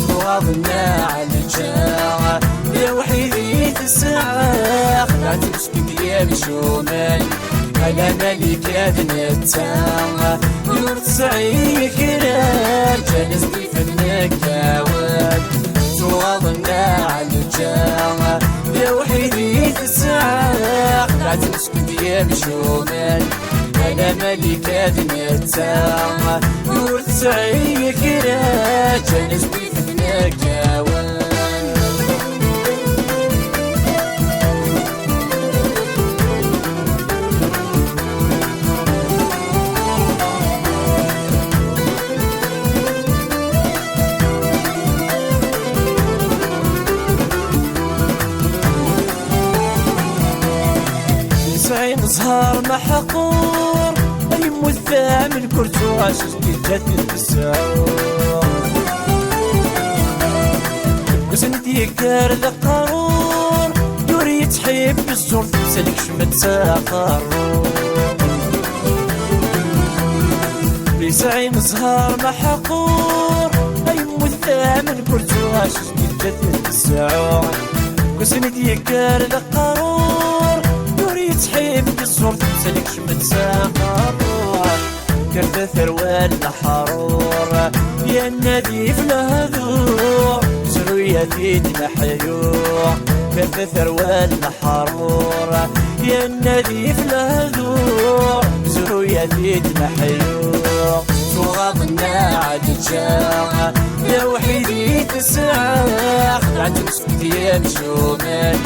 واظنا على الجاعة يا وحيدي تسعى خلعت مسكت يا بشومال على ملك هذا التاعة يورد سعي كرام جالس كيف النكاوات واظنا على الجاعة يا وحيدي تسعى خلعت مسكت يا بشومال على ملك هذا التاعة يورد سعي كرام جالس كيف النكاوات سعين زهار محقور يمو الثامن كرتواش جدات التسعور وسنديك دار ذقارور دوري تحب الزور تمسلك شمت ساقارور سعين زهار محقور يمو الثامن كرتواش جدات التسعور وسنديك دار ذقارور تحب الزور تمسلك شمت ساقارور كرت ثروال الحرور يا النذيف لهذور زرويتي محيور كرت ثروال الحرور يا النذيف لهذور زرويتي محيور تغضنا عاد الجاعة يا وحيدي تسعى خلعت مسكت يا مشومال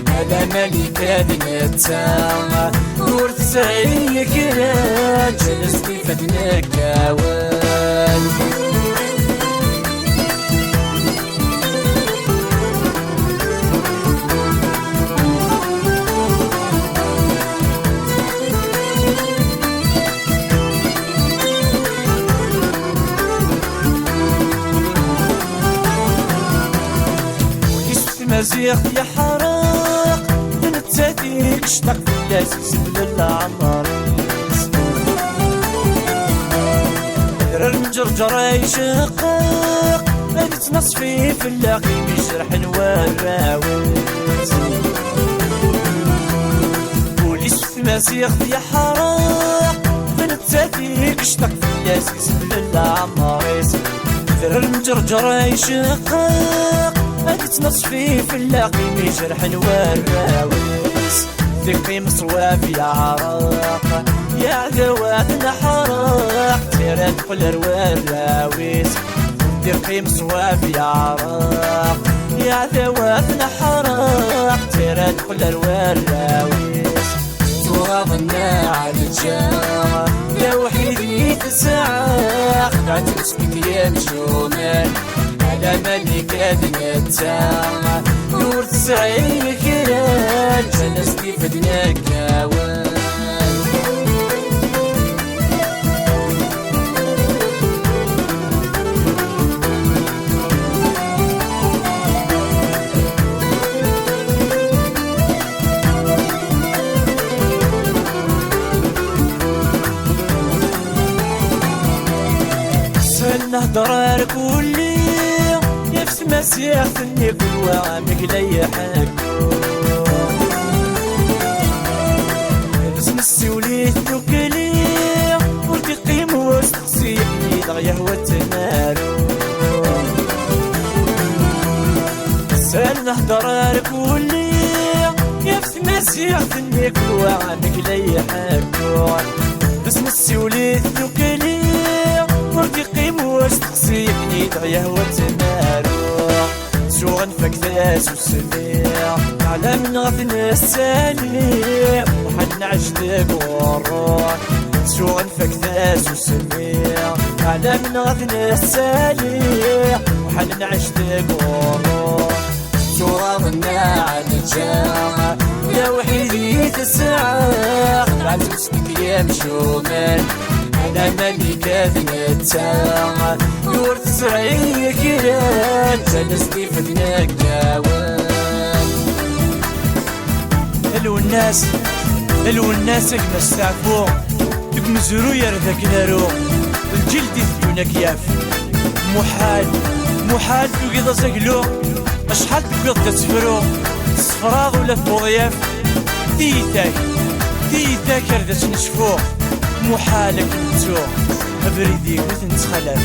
على ملك هذا التاعة ورد سعي كرام جلس كيف النكاوات مزيغ يا حراق نتاتيك اشتاق في اللاسيس بالعمر درر المجرجر يشقق هادت نصفي في اللاقي بجرح والراويس بوليس في مزيغ يا حراق نتاتيك اشتاق في اللاسيس بالعمر درر المجرجر يشقق هادت نصفي في اللاقي بجرح والراويس ثقي مصواب يا عراق يا ذواتنا حراق تيران قلر والراويس ثقي مصواب يا عراق يا ذواتنا حراق تيران قلر والراويس تغاضنا على الجاعة يا وحيدي تسعى خلعت مسكت يا مشومال على ملك هذا التاعة نور تسعي كرام جلس كيف النكاوات سلنا ضرار كلي يفس مسيح ثني كل وعامك لي حكو اسم السوليت توكلي ولدي قيم واستقصي يحيي دغيا هو التنالو سالنا ضرار كلي يفس مسيح ثني كل وعامك لي حكو اسم السوليت توكلي ولدي قيم واستقصي يحيي دغيا هو التنالو سوغن فكذاس والسميع على من غثنا السالي وحد عجدك والروح سوغن فكذاس والسميع على من غثنا السالي وحد عجدك والروح سوغنا على الجاعة يا وحيدي تسعى خلعت مسكت يا مشومال لا ملك نتا يورث سعيك كيران تنسلي فتناك جاوان الوناس اكنا استعفو دك مزرو يردك نارو الجلد يثيونك ياف محال تقيض زقلو اشحال تقيض تسفرو صفراض ولا فوضياف ديتاك ردت نشفو محالك نتو افريديك وتنتخلف